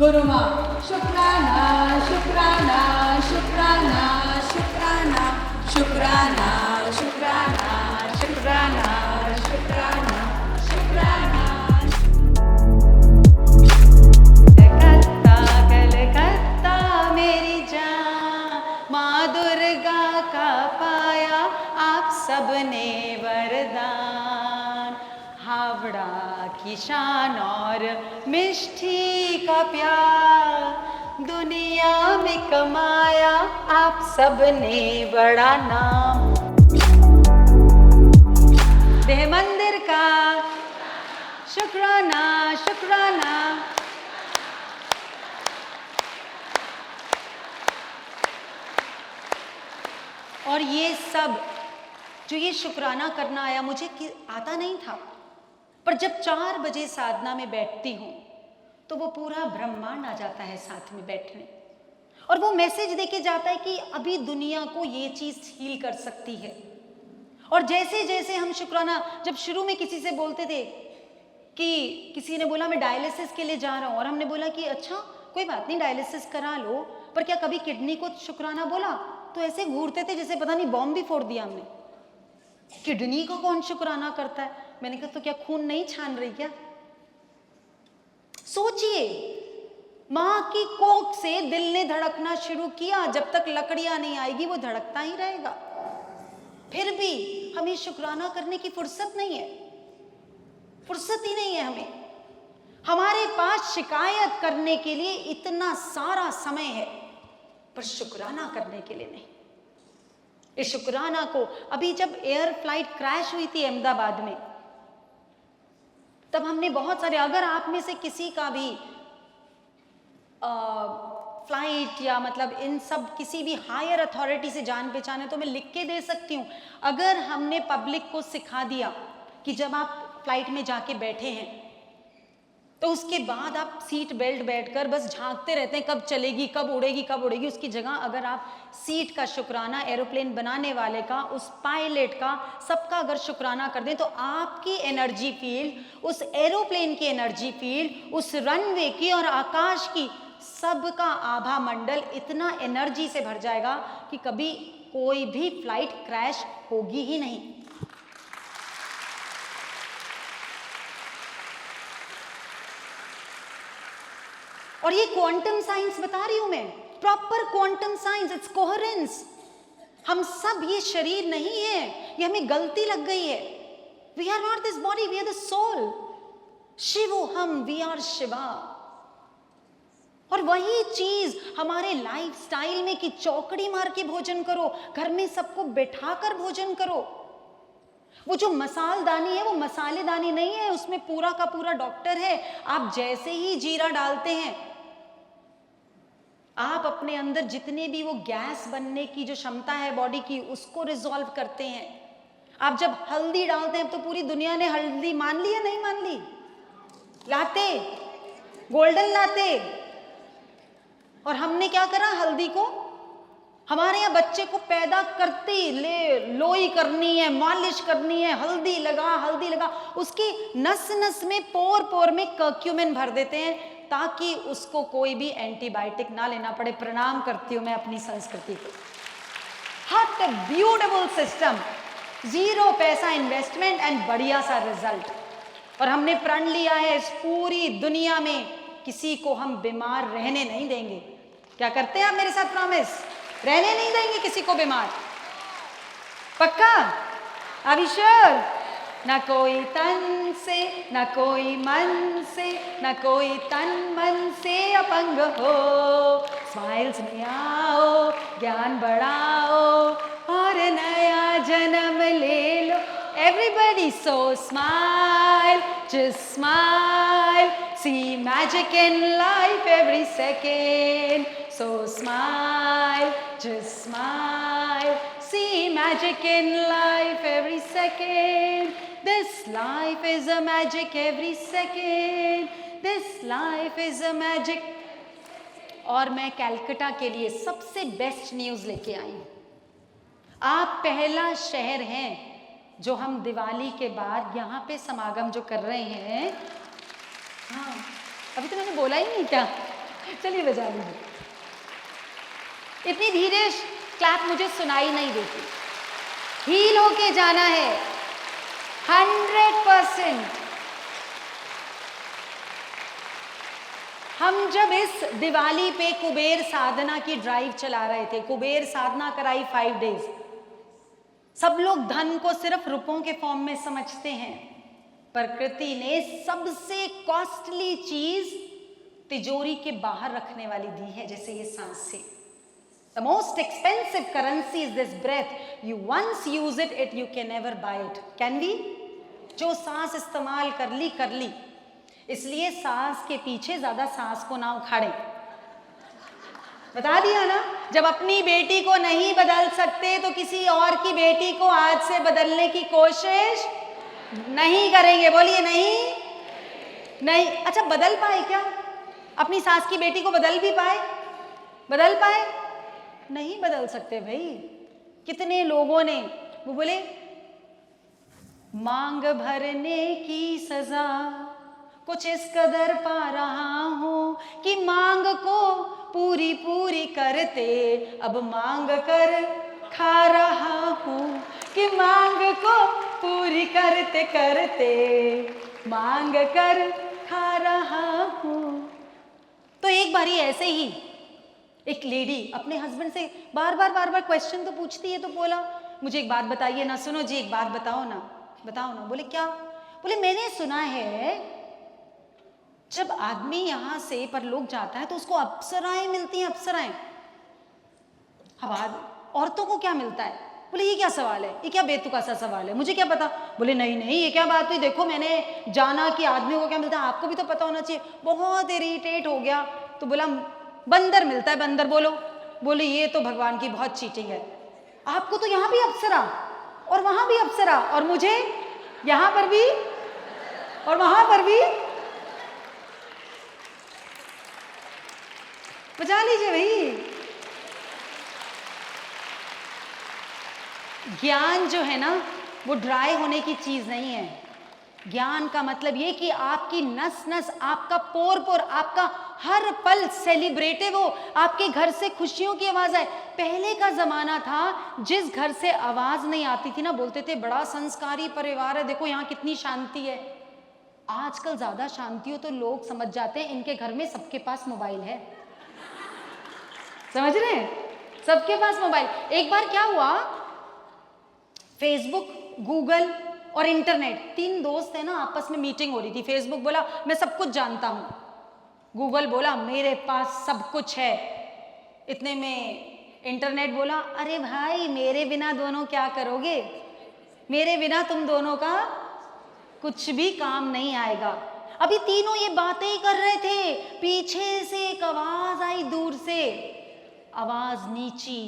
गुरु माँ शुक्राना शुक्राना शुक्राना शुक्राना शुक्राना शुक्राना शुक्राना शुक्राना शुक्राना। कलकत्ता कलकत्ता मेरी जान, माँ दुर्गा का पाया आप सबने वरदान। हावड़ा की शान और मिष्टी का प्यार, दुनिया में कमाया आप सबने बड़ा नाम। देह मंदिर का शुक्राना शुक्राना। और ये सब जो ये शुक्राना करना आया, मुझे आता नहीं था, पर जब 4 बजे साधना में बैठती हूँ तो वो पूरा ब्रह्मांड आ जाता है साथ में बैठने, और वो मैसेज देके जाता है कि अभी दुनिया को ये चीज़ हील कर सकती है। और जैसे जैसे हम शुक्राना, जब शुरू में किसी से बोलते थे कि किसी ने बोला मैं डायलिसिस के लिए जा रहा हूँ, और हमने बोला कि अच्छा कोई बात नहीं डायलिसिस करा लो, पर क्या कभी किडनी को शुक्राना बोला? तो ऐसे घूरते थे जैसे पता नहीं बॉम्ब भी फोड़ दिया हमने। किडनी को कौन शुक्राना करता है? मैंने कहा तो क्या खून नहीं छान रही क्या? सोचिए, मां की कोख से दिल ने धड़कना शुरू किया, जब तक लकड़ियां नहीं आएगी वो धड़कता ही रहेगा। फिर भी हमें शुक्राना करने की फुर्सत नहीं है, फुर्सत ही नहीं है हमें। हमारे पास शिकायत करने के लिए इतना सारा समय है, पर शुक्राना करने के लिए नहीं। इस शुक्राना को अभी जब एयर फ्लाइट क्रैश हुई थी अहमदाबाद में, तब हमने बहुत सारे, अगर आप में से किसी का भी फ्लाइट या मतलब इन सब किसी भी हायर अथॉरिटी से जान पहचान है तो मैं लिख के दे सकती हूँ। अगर हमने पब्लिक को सिखा दिया कि जब आप फ्लाइट में जाके बैठे हैं तो उसके बाद आप सीट बेल्ट बैठकर बस झांकते रहते हैं कब चलेगी कब उड़ेगी, उसकी जगह अगर आप सीट का शुक्राना, एरोप्लेन बनाने वाले का, उस पायलट का, सबका अगर शुक्राना कर दें तो आपकी एनर्जी फील्ड, उस एरोप्लेन की एनर्जी फील्ड, उस रनवे की और आकाश की, सबका आभा मंडल इतना एनर्जी से भर जाएगा कि कभी कोई भी फ्लाइट क्रैश होगी ही नहीं। और ये क्वांटम साइंस बता रही हूं मैं, proper quantum science, it's coherence. हम सब ये शरीर नहीं है, ये हमें गलती लग गई है। We are not this body, we are the soul. शिवो हम, वी आर शिवा। और वही चीज हमारे लाइफस्टाइल में कि चौकड़ी मार के भोजन करो, घर में सबको बैठाकर भोजन करो। वो जो मसालदानी है वो मसालेदानी नहीं है, उसमें पूरा का पूरा डॉक्टर है। आप जैसे ही जीरा डालते हैं, आप अपने अंदर जितने भी वो गैस बनने की जो क्षमता है बॉडी की, उसको रिजॉल्व करते हैं। आप जब हल्दी डालते हैं तो पूरी दुनिया ने हल्दी मान ली या नहीं मान ली? लाते, गोल्डन लाते। और हमने क्या करा? हल्दी को, हमारे यहाँ बच्चे को पैदा करती ले लोई करनी है, मालिश करनी है, हल्दी लगा, उसकी नस नस में, पोर पोर में कर्क्यूमिन भर देते हैं ताकि उसको कोई भी एंटीबायोटिक ना लेना पड़े। प्रणाम करती हूँ मैं अपनी संस्कृति को। व्हाट अ ब्यूटीफुल सिस्टम, 0 पैसा इन्वेस्टमेंट एंड बढ़िया सा रिजल्ट। और हमने प्रण लिया है इस पूरी दुनिया में किसी को हम बीमार रहने नहीं देंगे। क्या करते हैं आप मेरे साथ? प्रॉमिस, रहने नहीं देंगे किसी को बीमार। पक्का? Are you sure? ना कोई तन से, ना कोई मन से, ना कोई तन मन से अपंग हो। स्माइल्स में आओ, ज्ञान बढ़ाओ और नया जन्म ले लो। Everybody, so smile, just smile, see magic in life every second. So smile, just smile, see magic in life every second. This life is a magic every second. This life is a magic. और मैं कलकत्ता के लिए सबसे best news लेके आई हूँ। आप पहला शहर हैं जो हम दिवाली के बाद यहाँ पे समागम जो कर रहे हैं। हाँ, अभी तो मैंने बोला ही नहीं क्या? चलिए बजा लीजिए। इतनी धीरे क्लैप मुझे सुनाई नहीं देती। हील होके जाना है 100%। हम जब इस दिवाली पे कुबेर साधना की ड्राइव चला रहे थे, कुबेर साधना कराई 5 डेज। सब लोग धन को सिर्फ रुपयों के फॉर्म में समझते हैं। प्रकृति ने सबसे कॉस्टली चीज तिजोरी के बाहर रखने वाली दी है, जैसे ये सांसें। The most expensive currency is this breath. You once use it, you can never buy it. Can we? जो सांस इस्तेमाल कर ली। इसलिए सांस के पीछे ज्यादा सांस को ना उखाड़े। बता दिया ना, जब अपनी बेटी को नहीं बदल सकते तो किसी और की बेटी को आज से बदलने की कोशिश नहीं करेंगे। बोलिए नहीं। अच्छा, बदल पाए क्या? अपनी सास की बेटी को बदल भी पाए? बदल पाए? नहीं बदल सकते भाई। कितने लोगों ने वो बोले मांग भरने की सजा कुछ इस कदर पा रहा हूं कि मांग को पूरी करते अब मांग कर खा रहा हूं कि मांग को पूरी करते मांग कर खा रहा हूं। तो एक बारी ऐसे ही एक लेडी अपने हस्बैंड से बार बार क्वेश्चन तो पूछती है, तो बोला मुझे एक बात बताइए ना। सुनो जी, एक बात बताओ ना। बोले क्या? बोले मैंने सुना है जब आदमी यहां से परलोक जाता है तो उसको अप्सराएं मिलती हैं, अप्सराएं। अब औरतों को क्या मिलता है? बोले ये क्या सवाल है, ये क्या बेतुका सा सवाल है, मुझे क्या पता। बोले नहीं ये क्या बात हुई, देखो मैंने जाना कि आदमियों को क्या मिलता है, आपको भी तो पता होना चाहिए। बहुत इरिटेट हो गया तो बोला बंदर मिलता है, बंदर। बोले ये तो भगवान की बहुत चीटिंग है। आपको तो यहाँ भी अप्सरा और वहां भी अप्सरा, और मुझे यहां पर भी और वहां पर भी। बजा लीजिए भाई। ज्ञान जो है ना वो ड्राई होने की चीज नहीं है। ज्ञान का मतलब ये कि आपकी नस नस, आपका पोर पोर, आपका हर पल सेलिब्रेटिव हो, आपके घर से खुशियों की आवाज आए। पहले का जमाना था जिस घर से आवाज नहीं आती थी ना, बोलते थे बड़ा संस्कारी परिवार है, देखो यहाँ कितनी शांति है। आजकल ज्यादा शांति हो तो लोग समझ जाते हैं इनके घर में सबके पास मोबाइल है। समझ रहे हैं? सबके पास मोबाइल। एक बार क्या हुआ, फेसबुक, गूगल और इंटरनेट, 3 दोस्त है ना, आपस में मीटिंग हो रही थी। फेसबुक बोला मैं सब कुछ जानता हूं, गूगल बोला मेरे पास सब कुछ है। इतने में इंटरनेट बोला अरे भाई मेरे बिना दोनों क्या करोगे, मेरे बिना तुम दोनों का कुछ भी काम नहीं आएगा। अभी तीनों ये बातें ही कर रहे थे, पीछे से एक आवाज आई दूर से, आवाज नीची,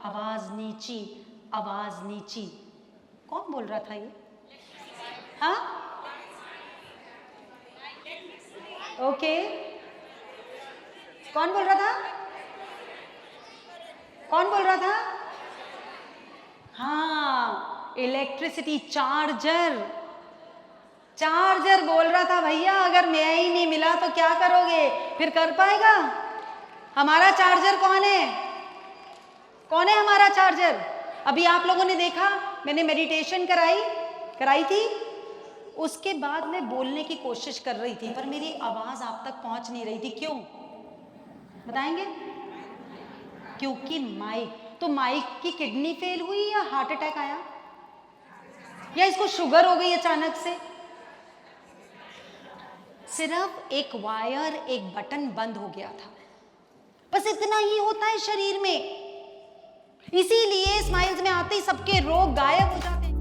आवाज नीची, आवाज नीची। कौन बोल रहा था ये? हाँ ओके, कौन बोल रहा था? कौन बोल रहा था? हाँ, इलेक्ट्रिसिटी, चार्जर बोल रहा था भैया अगर मैं ही नहीं मिला तो क्या करोगे, फिर कर पाएगा? हमारा चार्जर कौन है? कौन है हमारा चार्जर? अभी आप लोगों ने देखा मैंने मेडिटेशन कराई थी, उसके बाद मैं बोलने की कोशिश कर रही थी पर मेरी आवाज आप तक पहुंच नहीं रही थी। क्यों बताएंगे? क्योंकि माइक की किडनी फेल हुई या हार्ट अटैक आया या इसको शुगर हो गई अचानक से? सिर्फ एक वायर, एक बटन बंद हो गया था, बस इतना ही होता है शरीर में। इसीलिए स्माइल्स में आते ही सबके रोग गायब हो जाते हैं।